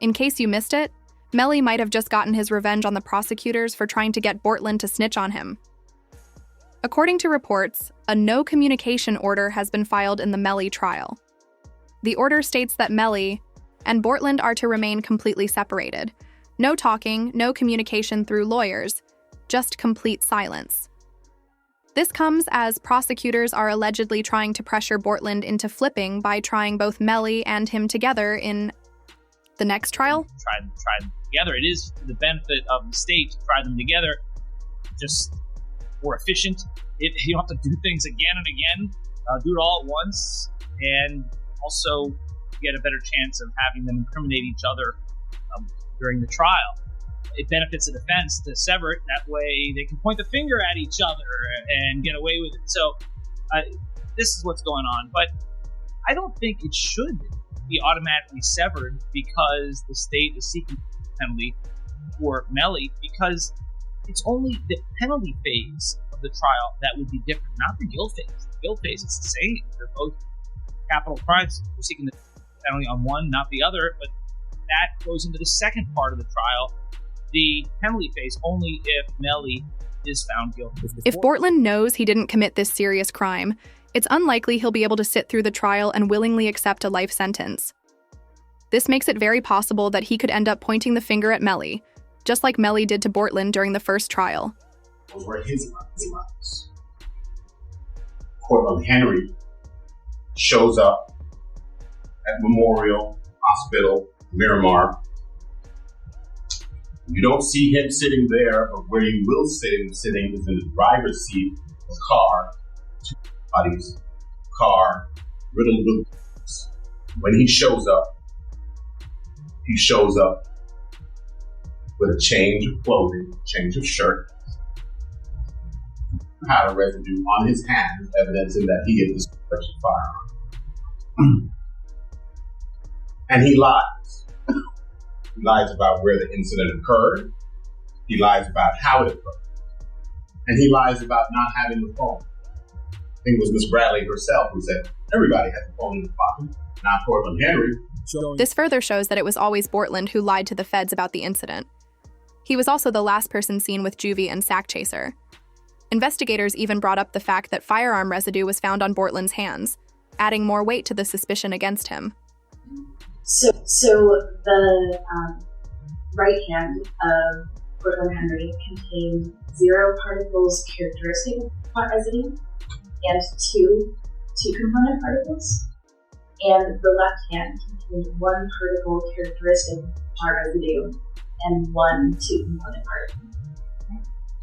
In case you missed it, Melly might have just gotten his revenge on the prosecutors for trying to get Bortlen to snitch on him. According to reports, a no communication order has been filed in the Melly trial. The order states that Melly and Bortlen are to remain completely separated. No talking, no communication through lawyers, just complete silence. This comes as prosecutors are allegedly trying to pressure Bortlen into flipping by trying both Melly and him together in the next trial. Try them together. It is for the benefit of the state to try them together, just more efficient. You don't have to do things again and again. Do it all at once, and also get a better chance of having them incriminate each other during the trial. It benefits the defense to sever it. That way they can point the finger at each other and get away with it. So this is what's going on. But I don't think it should be automatically severed because the state is seeking penalty for Melly, because it's only the penalty phase of the trial that would be different, not the guilt phase. The guilt phase is the same. They're both capital crimes. We're seeking the penalty on one, not the other, but that goes into the second part of the trial, the penalty phase, only if Melly is found guilty. If Bortlen knows he didn't commit this serious crime, it's unlikely he'll be able to sit through the trial and willingly accept a life sentence. This makes it very possible that he could end up pointing the finger at Melly, just like Melly did to Bortlen during the first trial. Those were his lives. Cortland Henry shows up at Memorial Hospital, Miramar. You don't see him sitting there, but where you will see him sitting is in the driver's seat of a car, two bodies, car, riddled with bullets. When he shows up with a change of clothing, change of shirt, powder residue on his hands, evidencing that he had discharged a firearm. And he lies. He lies about where the incident occurred. He lies about how it occurred. And he lies about not having the phone. I think it was Miss Bradley herself who said, everybody has a phone in the pocket, not Cortland Henry. This further shows that it was always Bortlen who lied to the feds about the incident. He was also the last person seen with Juvie and Sack Chaser. Investigators even brought up the fact that firearm residue was found on Bortlen's hands, adding more weight to the suspicion against him. So the right hand of Cortland Henry contained 0 particles characteristic of pot residue and two component particles, and the left hand contained 1 particle characteristic of pot residue and 1 two-component particle.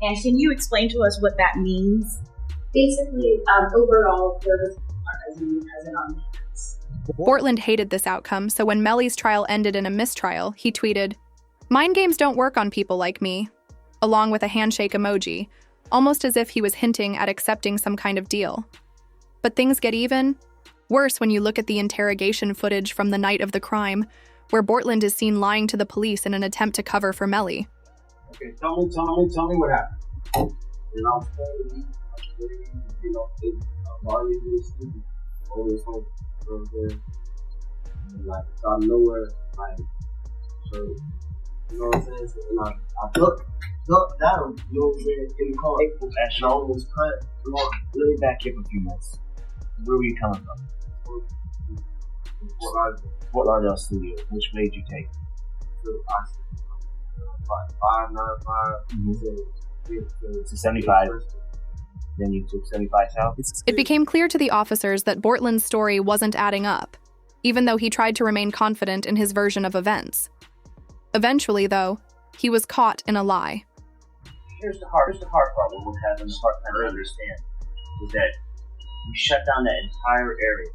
And can you explain to us what that means? Basically, overall, there was pot residue present on the hands. Bortlen hated this outcome, so when Melly's trial ended in a mistrial, he tweeted, "Mind games don't work on people like me," along with a handshake emoji, almost as if he was hinting at accepting some kind of deal. But things get even worse when you look at the interrogation footage from the night of the crime, where Bortlen is seen lying to the police in an attempt to cover for Melly. Okay, tell me what happened. And I was playing, already doing stupid. All this whole, and like, it's out of nowhere, like, so, you know what I'm saying? So, I ducked down, you know what I'm saying, in the car, and I almost cut. Let me back you up a few minutes. Where were you coming from? Fort Lauderdale Studio. Which way did you take? So, I said, 595, to 75. Then you took 75 south? It became clear to the officers that Bortlen's story wasn't adding up, even though he tried to remain confident in his version of events. Eventually, though, he was caught in a lie. Here's the hard part, what we're having a hard time to understand, is that we shut down that entire area,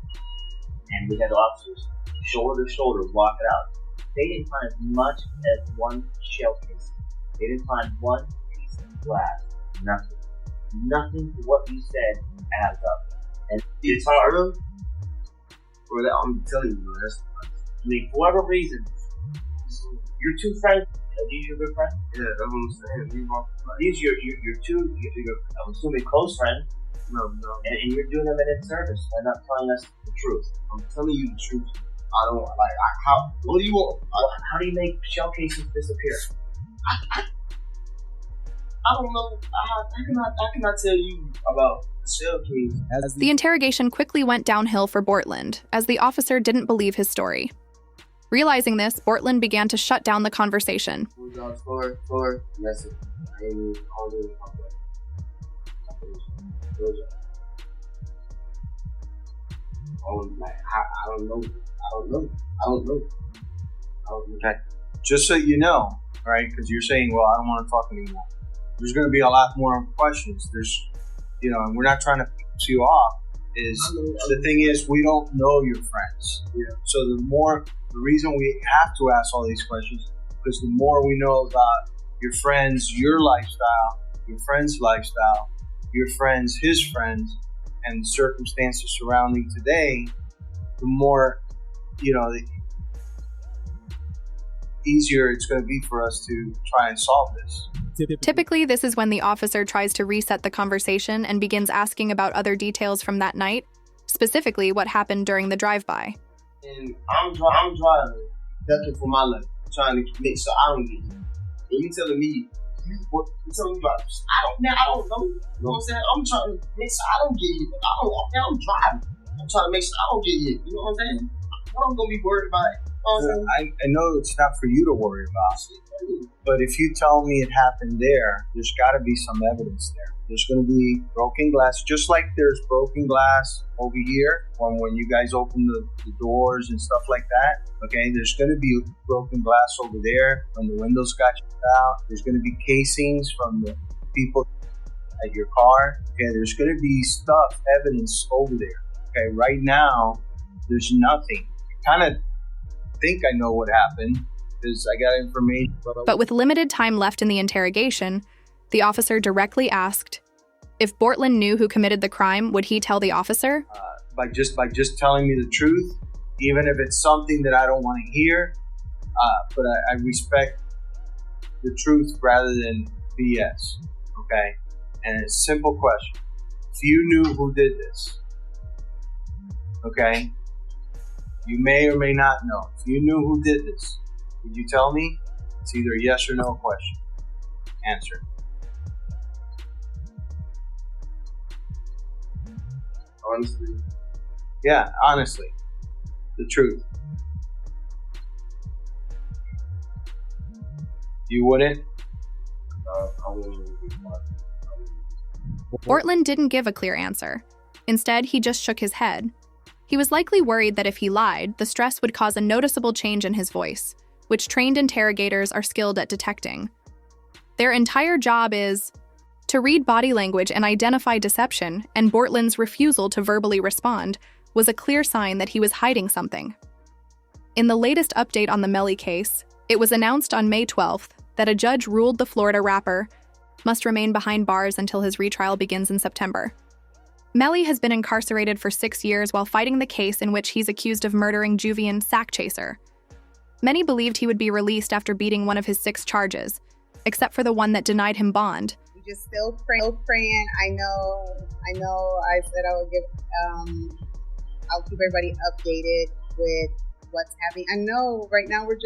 and we had officers shoulder to shoulder walk it out. They didn't find as much as 1 shell case. They didn't find 1 piece of glass. Nothing to what you said adds up. And it's hard. I'm telling you, that's. I mean, for whatever reason, your 2 friends. Are these your good friends? Yeah, that's what I'm saying. These are your 2. I'm assuming close friends. No. And you're doing them an inservice by not telling us the truth. I'm telling you the truth. I don't like. How? What do you want? How do you make shell cases disappear? I don't know. I cannot tell you about the shell case. The interrogation quickly went downhill for Bortlen, as the officer didn't believe his story. Realizing this, Bortlen began to shut down the conversation. Floor, message. I ain't all the I don't know. Okay. Just so you know, right? Because you're saying, well, I don't want to talk anymore. There's going to be a lot more questions. There's, and we're not trying to piss you off. The thing is, we don't know your friends. Yeah. So the reason we have to ask all these questions, because the more we know about your friends, your lifestyle, your friend's lifestyle, your friends, his friends, and the circumstances surrounding today, the more, the easier it's going to be for us to try and solve this. Typically, this is when the officer tries to reset the conversation and begins asking about other details from that night, specifically what happened during the drive-by. And I'm driving, ducking for my life, trying to make sure I don't get hit. And you telling me, what you telling me about? I don't know. You know what I'm saying? I'm trying to make sure I don't get hit. I'm driving. I'm trying to make sure I don't get hit. You know what I'm saying? I'm gonna be worried about it. I know it's not for you to worry about, but if you tell me it happened there's got to be some evidence there. There's going to be broken glass, just like there's broken glass over here when you guys open the doors and stuff like that. Okay, there's going to be broken glass over there when the windows got shut out. There's going to be casings from the people at your car. Okay, there's going to be evidence over there. Okay, right now, there's nothing. Kind of think I know what happened because I got information. But with limited time left in the interrogation, the officer directly asked, if Bortlen knew who committed the crime, would he tell the officer? By just telling me the truth, even if it's something that I don't want to hear, but I respect the truth rather than BS, okay? And it's a simple question. If you knew who did this, okay? You may or may not know. If you knew who did this, would you tell me? It's either a yes or no question. Answer. Honestly. Yeah, honestly. The truth. You wouldn't? I wouldn't. Bortlen didn't give a clear answer. Instead, he just shook his head. He was likely worried that if he lied, the stress would cause a noticeable change in his voice, which trained interrogators are skilled at detecting. Their entire job is to read body language and identify deception, and Bortlen's refusal to verbally respond was a clear sign that he was hiding something. In the latest update on the Melly case, it was announced on May 12th that a judge ruled the Florida rapper must remain behind bars until his retrial begins in September. Melly has been incarcerated for 6 years while fighting the case in which he's accused of murdering Juvian Sack Chaser. Many believed he would be released after beating one of his 6 charges, except for the one that denied him bond. We just still praying. I know I said I would I'll keep everybody updated with what's happening. I know right now we're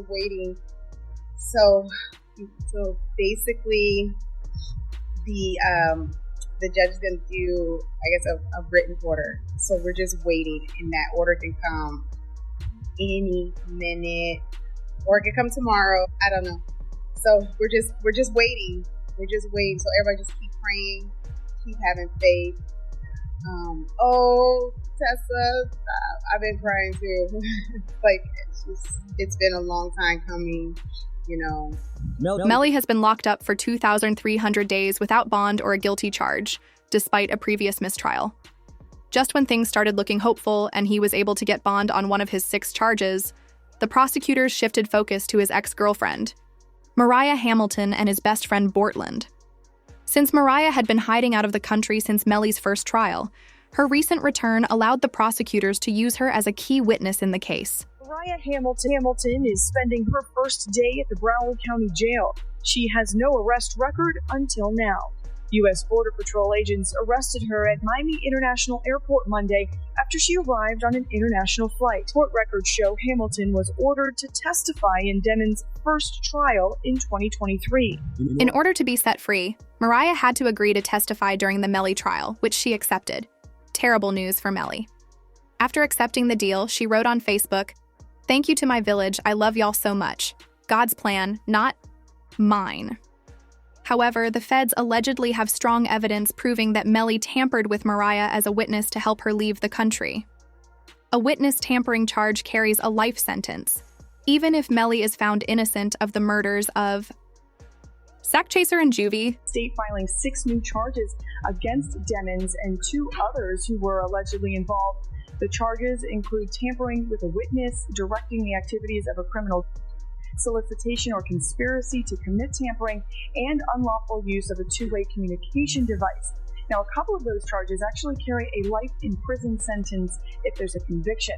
waiting. So basically the judge is going to do, I guess, a written order. So we're just waiting, and that order can come any minute, or it can come tomorrow. I don't know. So we're just waiting. We're just waiting. So everybody just keep praying, keep having faith. Tessa, I've been crying too. It's been a long time coming. Melly has been locked up for 2,300 days without bond or a guilty charge, despite a previous mistrial. Just when things started looking hopeful and he was able to get bond on one of his 6 charges, the prosecutors shifted focus to his ex-girlfriend, Mariah Hamilton, and his best friend Bortlen. Since Mariah had been hiding out of the country since Melly's first trial, her recent return allowed the prosecutors to use her as a key witness in the case. Mariah Hamilton is spending her first day at the Broward County Jail. She has no arrest record until now. U.S. Border Patrol agents arrested her at Miami International Airport Monday after she arrived on an international flight. Court records show Hamilton was ordered to testify in Demon's first trial in 2023. In order to be set free, Mariah had to agree to testify during the Melly trial, which she accepted. Terrible news for Melly. After accepting the deal, she wrote on Facebook, "Thank you to my village, I love y'all so much. God's plan, not mine." However, the feds allegedly have strong evidence proving that Melly tampered with Mariah as a witness to help her leave the country. A witness tampering charge carries a life sentence, even if Melly is found innocent of the murders of Sack Chaser and Juvie. State filing 6 new charges against Demons and 2 others who were allegedly involved. The charges include tampering with a witness, directing the activities of a criminal, solicitation or conspiracy to commit tampering, and unlawful use of a two-way communication device. Now, a couple of those charges actually carry a life in prison sentence if there's a conviction.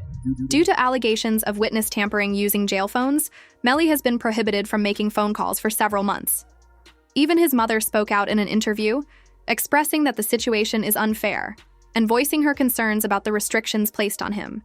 Due to allegations of witness tampering using jail phones, Melly has been prohibited from making phone calls for several months. Even his mother spoke out in an interview, expressing that the situation is unfair and voicing her concerns about the restrictions placed on him.